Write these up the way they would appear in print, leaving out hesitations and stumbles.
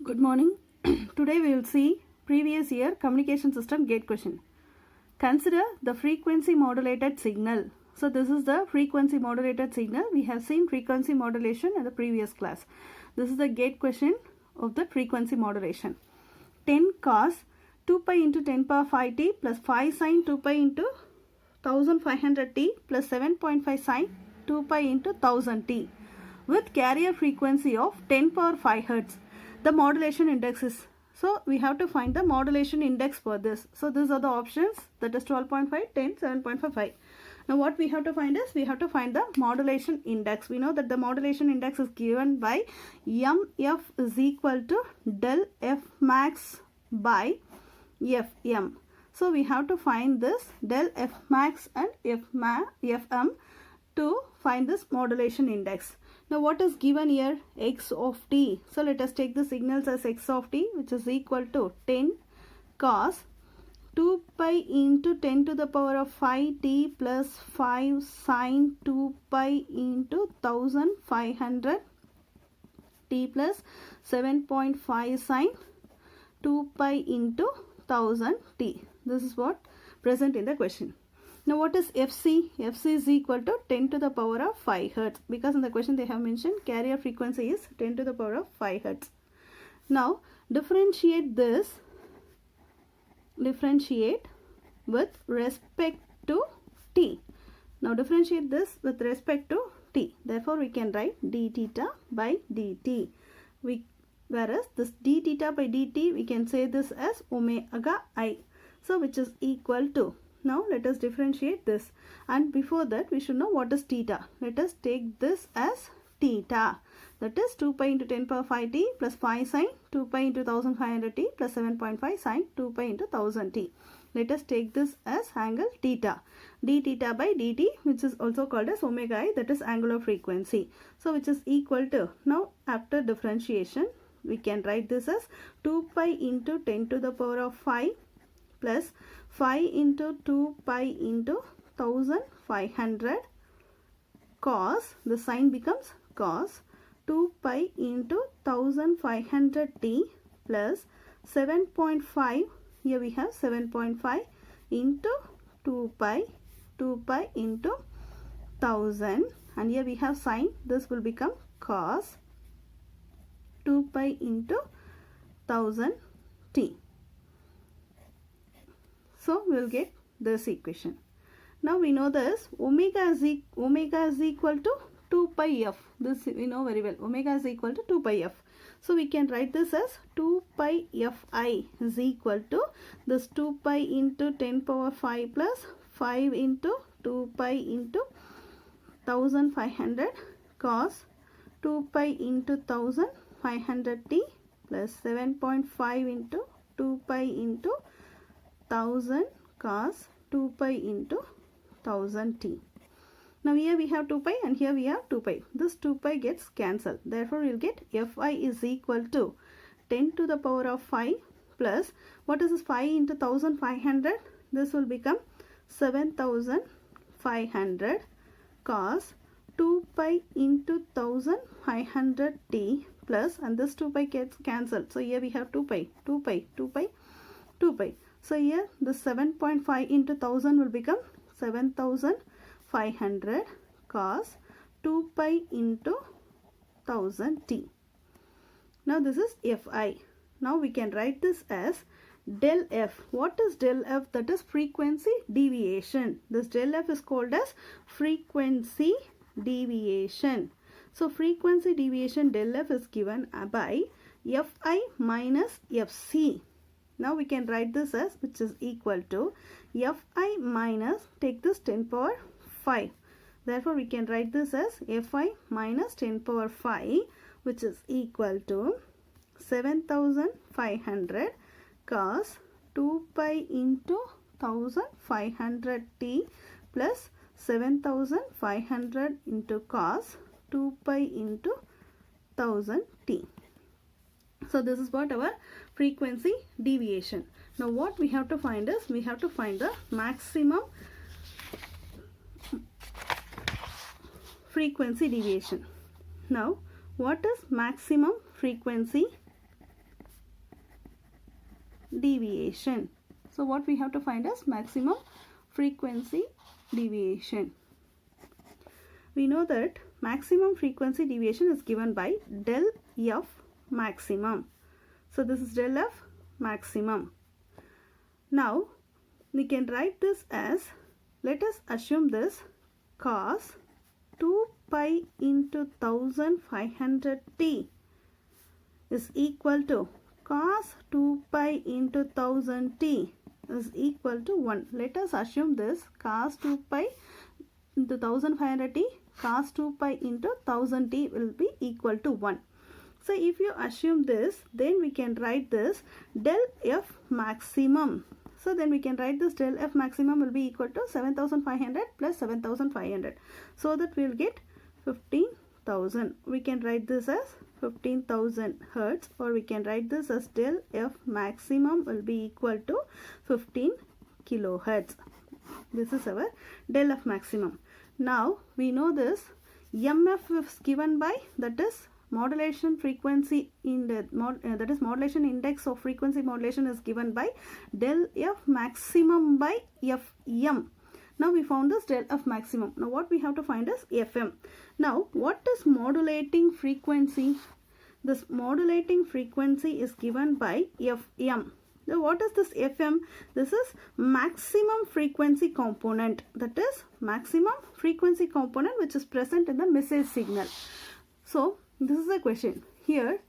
Good morning. Today we will see previous year communication system gate question. Consider the frequency modulated signal. So this is the frequency modulated signal. We have seen frequency modulation in the previous class. This is the gate question of the frequency modulation. 10 cos 2 pi into 10 power 5 t plus 5 sin 2 pi into 1500 t plus 7.5 sin 2 pi into 1000 t with carrier frequency of 10 power 5 hertz. The modulation index is, so we have to find the modulation index for this. So these are the options, that is 12.5, 10, 7.55. Now what we have to find is, we have to find the modulation index. We know that the modulation index is given by mf is equal to del f max by fm. So we have to find this del f max and fm to find this modulation index. Now what is given here? X of t. So let us take the signals as x of t, which is equal to 10 cos 2 pi into 10 to the power of 5 t plus 5 sin 2 pi into 1500 t plus 7.5 sin 2 pi into 1000 t. This is what present in the question. Now what is FC? FC is equal to 10 to the power of 5 hertz, because in the question they have mentioned carrier frequency is 10 to the power of 5 hertz. Now differentiate this, differentiate with respect to t. Now differentiate this with respect to t. Therefore we can write d theta by dt. Whereas this d theta by dt, we can say this as omega I. So which is equal to, now let us differentiate this, and before that we should know what is theta. Let us take this as theta, that is 2 pi into 10 power 5 t plus 5 sin 2 pi into 1500 t plus 7.5 sin 2 pi into 1000 t. Let us take this as angle theta, d theta by dt, which is also called as omega I, that is angular frequency. So which is equal to, now after differentiation we can write this as 2 pi into 10 to the power of 5 plus 5 into 2 pi into 1500 cos, the sign becomes cos 2 pi into 1500 t plus 7.5, here we have 7.5 into 2 pi into 1000, and here we have sin, this will become cos 2 pi into 1000 t. So we will get this equation. Now we know this omega is equal to 2 pi f. This we know very well. Omega is equal to 2 pi f. So we can write this as 2 pi fi is equal to this 2 pi into 10 power 5 plus 5 into 2 pi into 1500 cos 2 pi into 1500 t plus 7.5 into 2 pi into 1000 cos 2 pi into 1000 t. Now here we have 2 pi and here we have 2 pi. This 2 pi gets cancelled. Therefore we will get fi is equal to 10 to the power of 5 plus, what is this, 5 into 1500? This will become 7500 cos 2 pi into 1500 t plus, and this 2 pi gets cancelled. So here we have 2 pi, 2 pi, 2 pi, 2 pi. So here the 7.5 into 1000 will become 7500 cos 2 pi into 1000 t. Now this is fi. Now we can write this as del f. What is del f? That is frequency deviation. This del f is called as frequency deviation. So frequency deviation del f is given by fi minus fc. Now we can write this as, which is equal to fi minus, take this 10 power 5. Therefore we can write this as fi minus 10 power 5, which is equal to 7500 cos 2 pi into 1500 t plus 7500 into cos 2 pi into 1000 t. So this is what our frequency deviation. Now what we have to find is, we have to find the maximum frequency deviation. Now what is maximum frequency deviation. So what we have to find is maximum frequency deviation. We know that maximum frequency deviation is given by del f maximum. So this is del f maximum. Now we can write this as, let us assume this cos 2 pi into 1500t is equal to cos 2 pi into 1000t is equal to 1. Let us assume this cos 2 pi into 1500t, cos 2 pi into 1000t will be equal to 1. So if you assume this, then we can write this del f maximum. So then we can write this del f maximum will be equal to 7500 plus 7500. So that we will get 15,000. We can write this as 15,000 hertz, or we can write this as del f maximum will be equal to 15 kilohertz. This is our del f maximum. Now we know this MF is given by, that is modulation frequency in the that is modulation index of frequency modulation is given by del f maximum by Fm. Now we found this del f maximum. Now what we have to find is Fm. Now what is modulating frequency? This modulating frequency is given by Fm. Now what is this Fm? This is maximum frequency component, that is maximum frequency component which is present in the message signal. So this is a question here,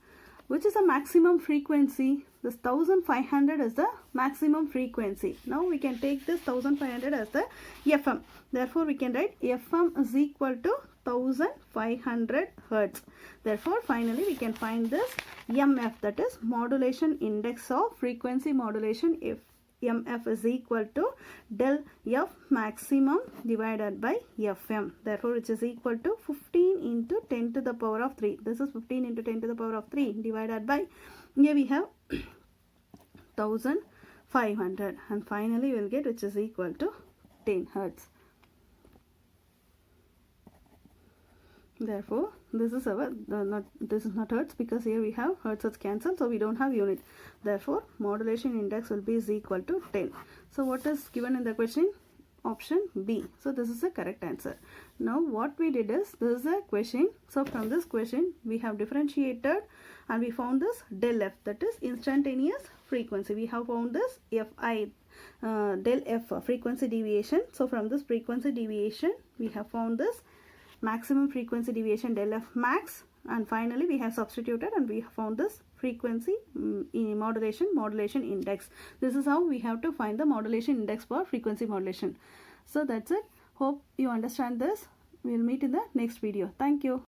which is a maximum frequency? This 1500 is the maximum frequency. Now we can take this 1500 as the Fm. Therefore we can write Fm is equal to 1500 hertz. Therefore finally we can find this MF, that is modulation index of frequency modulation. If MF is equal to del f maximum divided by Fm. Therefore which is equal to 15 into 10 to the power of 3. This is 15 into 10 to the power of 3 divided by, here we have 1500, and finally we will get which is equal to 10 hertz. Therefore this is our this is not hertz, because here we have hertz is cancelled, so we don't have unit. Therefore modulation index will be is equal to 10. So what is given in the question? Option B. So this is the correct answer. Now what we did is, this is a question. So from this question we have differentiated and we found this del f, that is instantaneous frequency. We have found this Fi del f frequency deviation. So from this frequency deviation we have found this maximum frequency deviation del f max, and finally we have substituted and we have found this frequency modulation index. This is how we have to find the modulation index for frequency modulation. So that's it. Hope you understand this. We will meet in the next video. Thank you.